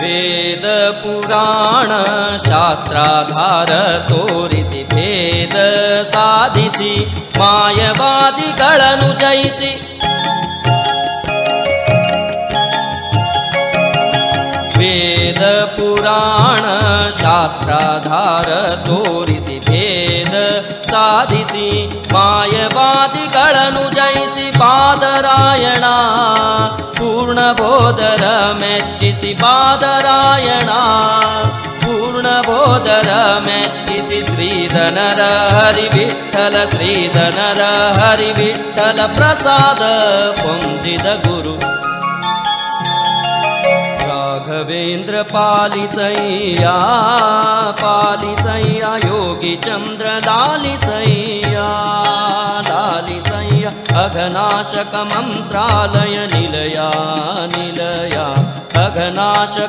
ವೇದ ಪುರಾಣ ಶಾಸ್ತ್ರಾಧಾರ ತೋರಿಸಿ ಭೇದ ಸಾಧಿಸಿ ಮಾಯವಾದಿಗಳನ್ನು ಜಯಿಸಿ ವೇದ ಪುರಾಣ ಶಾಸ್ತ್ರಾಧಾರ ತೋರಿಸಿ ಭೇದ ಸಾಧಿಸಿ ಮಾಯವಾದಿಗಳನ್ನು ಜಯಿಸಿ ಬಾದರಾಯಣ ಪೂರ್ಣಬೋಧರ ಮೆಚ್ಚಿಸಿ ಬಾದರಾಯಣ ಪೂರ್ಣಬೋಧರ ಮೆಚ್ಚಿಸಿ ಶ್ರೀಧನರ ಹರಿವಿಠಲ ಶ್ರೀಧನರ ಹರಿವಿಠಲ ಪ್ರಸಾದ ಪೊಂದಿದ ಗುರು ರಾಘವೇಂದ್ರ ಪಾಲಿಸಯ್ಯ ಪಾಲಿಸಯ್ಯ ಯೋಗಿ ಚಂದ್ರ ಲಾಲಿಸಯ್ಯ ಲಾಲಿಸಯ್ಯ ಅಘನಾಶಕ ಮಂತ್ರಾಲಯ ನಿಲಯ ನಿಲಯ ಅಘನಾಶಕ